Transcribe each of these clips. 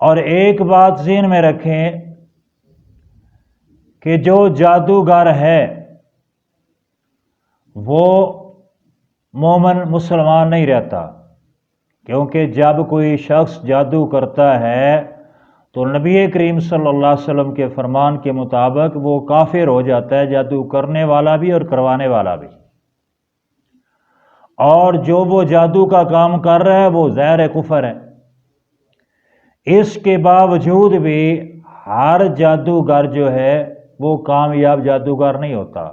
اور ایک بات ذہن میں رکھیں کہ جو جادوگر ہے وہ مومن مسلمان نہیں رہتا، کیونکہ جب کوئی شخص جادو کرتا ہے تو نبی کریم صلی اللہ علیہ وسلم کے فرمان کے مطابق وہ کافر ہو جاتا ہے، جادو کرنے والا بھی اور کروانے والا بھی۔ اور جو وہ جادو کا کام کر رہا ہے وہ ظاہر کفر ہے۔ اس کے باوجود بھی ہر جادوگر جو ہے وہ کامیاب جادوگر نہیں ہوتا،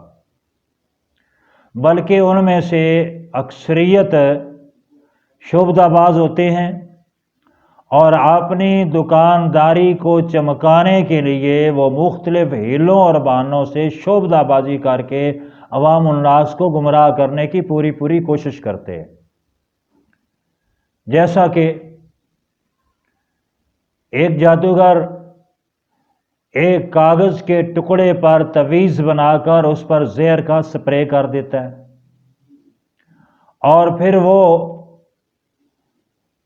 بلکہ ان میں سے اکثریت شعبدہ باز ہوتے ہیں اور اپنی دکانداری کو چمکانے کے لیے وہ مختلف ہیلوں اور بہانوں سے شعبدہ بازی کر کے عوام الناس کو گمراہ کرنے کی پوری کوشش کرتے ہیں۔ جیسا کہ ایک جادوگر ایک کاغذ کے ٹکڑے پر تعویذ بنا کر اس پر زہر کا سپرے کر دیتا ہے اور پھر وہ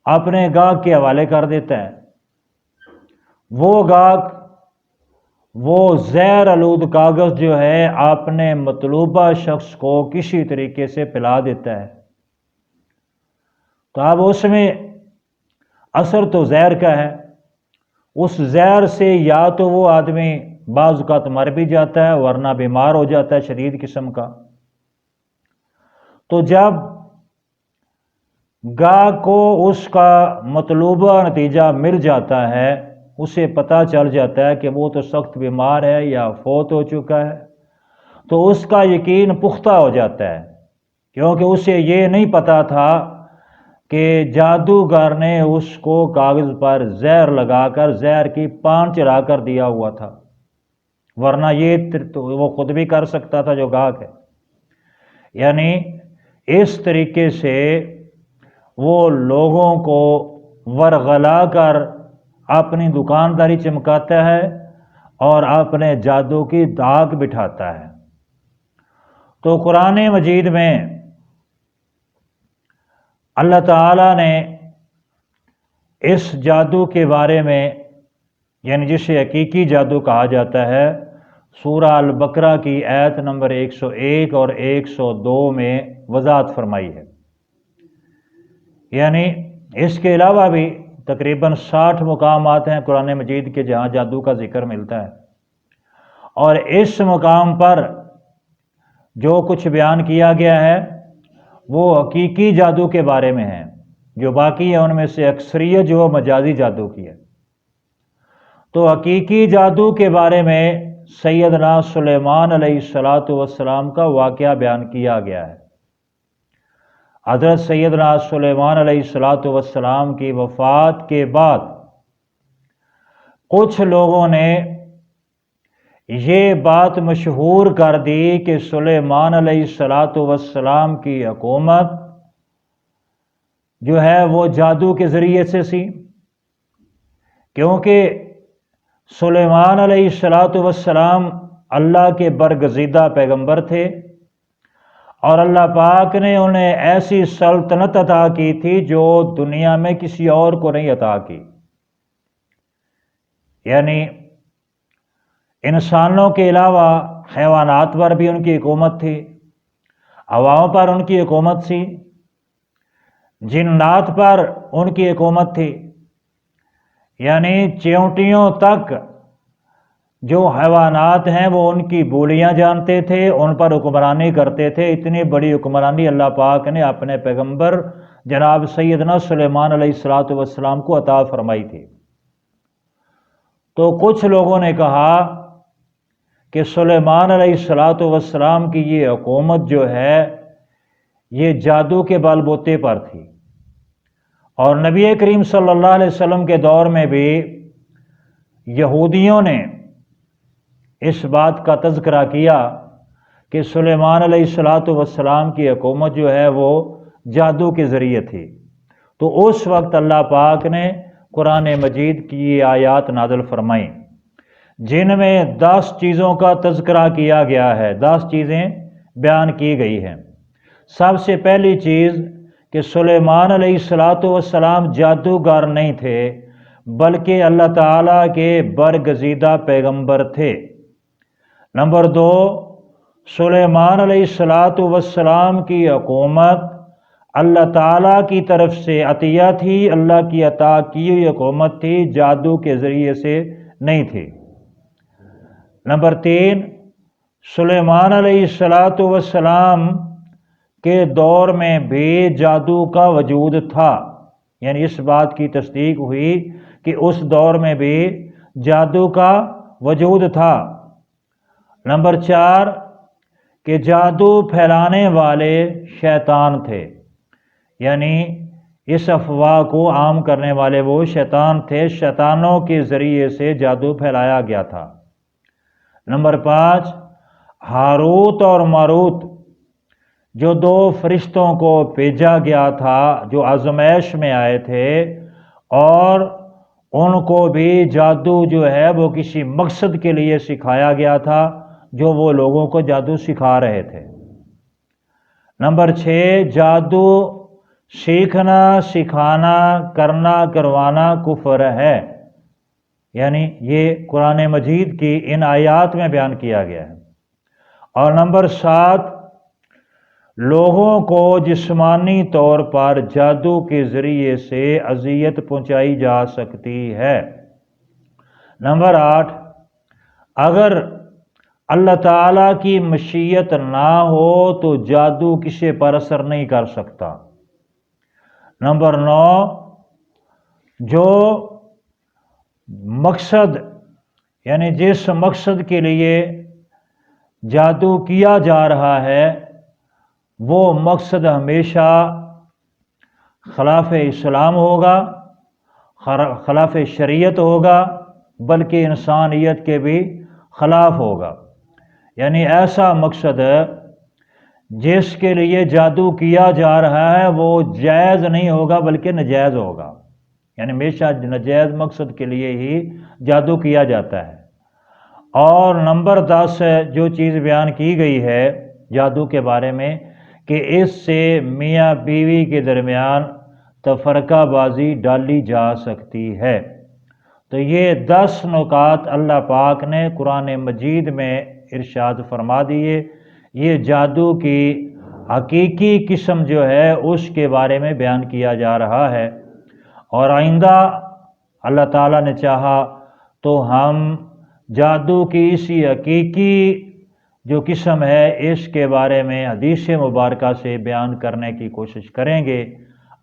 اپنے گاہک کے حوالے کر دیتا ہے۔ وہ گاہک وہ زہر آلود کاغذ جو ہے اپنے مطلوبہ شخص کو کسی طریقے سے پلا دیتا ہے، تو اب اس میں اثر تو زہر کا ہے، اس زہر سے یا تو وہ آدمی بعض اوقات مر بھی جاتا ہے ورنہ بیمار ہو جاتا ہے شدید قسم کا۔ تو جب گاہک کو اس کا مطلوبہ نتیجہ مل جاتا ہے، اسے پتہ چل جاتا ہے کہ وہ تو سخت بیمار ہے یا فوت ہو چکا ہے، تو اس کا یقین پختہ ہو جاتا ہے، کیونکہ اسے یہ نہیں پتا تھا کہ جادوگر نے اس کو کاغذ پر زہر لگا کر زہر کی پان چڑھا کر دیا ہوا تھا، ورنہ یہ تو وہ خود بھی کر سکتا تھا جو گاہک ہے۔ یعنی اس طریقے سے وہ لوگوں کو ورغلا کر اپنی دکانداری چمکاتا ہے اور اپنے جادو کی دھاک بٹھاتا ہے۔ تو قرآن مجید میں اللہ تعالیٰ نے اس جادو کے بارے میں، یعنی جسے حقیقی جادو کہا جاتا ہے، سورہ البقرہ کی آیت نمبر 101 اور 102 میں وضاحت فرمائی ہے۔ یعنی اس کے علاوہ بھی تقریباً 60 مقامات ہیں قرآن مجید کے جہاں جادو کا ذکر ملتا ہے، اور اس مقام پر جو کچھ بیان کیا گیا ہے وہ حقیقی جادو کے بارے میں ہے، جو باقی ہے ان میں سے اکثریت جو مجازی جادو کی ہے۔ تو حقیقی جادو کے بارے میں سیدنا سلیمان علیہ السلام کا واقعہ بیان کیا گیا ہے۔ حضرت سیدنا سلیمان علیہ السلام کی وفات کے بعد کچھ لوگوں نے یہ بات مشہور کر دی کہ سلیمان علیہ السلام کی حکومت جو ہے وہ جادو کے ذریعے سے سی، کیونکہ سلیمان علیہ السلام اللہ کے برگزیدہ پیغمبر تھے اور اللہ پاک نے انہیں ایسی سلطنت عطا کی تھی جو دنیا میں کسی اور کو نہیں عطا کی۔ یعنی انسانوں کے علاوہ حیوانات پر بھی ان کی حکومت تھی، ہواؤں پر ان کی حکومت تھی، جنات پر ان کی حکومت تھی، یعنی چیونٹیوں تک جو حیوانات ہیں وہ ان کی بولیاں جانتے تھے، ان پر حکمرانی کرتے تھے۔ اتنی بڑی حکمرانی اللہ پاک نے اپنے پیغمبر جناب سیدنا سلیمان علیہ السلام کو عطا فرمائی تھی۔ تو کچھ لوگوں نے کہا کہ سلیمان علیہ السلام کی یہ حکومت جو ہے یہ جادو کے بل بوتے پر تھی، اور نبی کریم صلی اللہ علیہ وسلم کے دور میں بھی یہودیوں نے اس بات کا تذکرہ کیا کہ سلیمان علیہ السلام کی حکومت جو ہے وہ جادو کے ذریعے تھی۔ تو اس وقت اللہ پاک نے قرآن مجید کی آیات نازل فرمائیں جن میں 10 چیزوں کا تذکرہ کیا گیا ہے، 10 چیزیں بیان کی گئی ہیں۔ سب سے پہلی چیز کہ سلیمان علیہ السلام جادوگر نہیں تھے، بلکہ اللہ تعالیٰ کے برگزیدہ پیغمبر تھے۔ نمبر 2، سلیمان علیہ السلام کی حکومت اللہ تعالیٰ کی طرف سے عطیہ تھی، اللہ کی عطا کی ہوئی حکومت تھی، جادو کے ذریعے سے نہیں تھی۔ نمبر 3، سلیمان علیہ السلام کے دور میں بھی جادو کا وجود تھا، یعنی اس بات کی تصدیق ہوئی کہ اس دور میں بھی جادو کا وجود تھا۔ نمبر 4، کہ جادو پھیلانے والے شیطان تھے، یعنی اس افواہ کو عام کرنے والے وہ شیطان تھے، شیطانوں کے ذریعے سے جادو پھیلایا گیا تھا۔ نمبر 5، ہاروت اور ماروت جو 2 فرشتوں کو بھیجا گیا تھا جو آزمائش میں آئے تھے، اور ان کو بھی جادو جو ہے وہ کسی مقصد کے لیے سکھایا گیا تھا، جو وہ لوگوں کو جادو سکھا رہے تھے۔ نمبر 6، جادو سیکھنا، سکھانا، کرنا، کروانا کفر ہے، یعنی یہ قرآن مجید کی ان آیات میں بیان کیا گیا ہے۔ اور نمبر 7، لوگوں کو جسمانی طور پر جادو کے ذریعے سے اذیت پہنچائی جا سکتی ہے۔ نمبر 8، اگر اللہ تعالیٰ کی مشیت نہ ہو تو جادو کسی پر اثر نہیں کر سکتا۔ نمبر 9، جو مقصد یعنی جس مقصد کے لیے جادو کیا جا رہا ہے وہ مقصد ہمیشہ خلاف اسلام ہوگا، خلاف شریعت ہوگا، بلکہ انسانیت کے بھی خلاف ہوگا۔ یعنی ایسا مقصد جس کے لیے جادو کیا جا رہا ہے وہ جائز نہیں ہوگا بلکہ ناجائز ہوگا، یعنی ہمیشہ ناجائز مقصد کے لیے ہی جادو کیا جاتا ہے۔ اور نمبر 10، جو چیز بیان کی گئی ہے جادو کے بارے میں کہ اس سے میاں بیوی کے درمیان تفرقہ بازی ڈالی جا سکتی ہے۔ تو یہ 10 نکات اللہ پاک نے قرآن مجید میں ارشاد فرما دیے۔ یہ جادو کی حقیقی قسم جو ہے اس کے بارے میں بیان کیا جا رہا ہے، اور آئندہ اللہ تعالیٰ نے چاہا تو ہم جادو کی اسی حقیقی جو قسم ہے اس کے بارے میں حدیث مبارکہ سے بیان کرنے کی کوشش کریں گے۔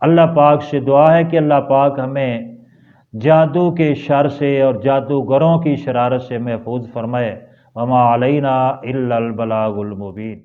اللہ پاک سے دعا ہے کہ اللہ پاک ہمیں جادو کے شر سے اور جادوگروں کی شرارت سے محفوظ فرمائے۔ وما علینا الا البلاغ المبین۔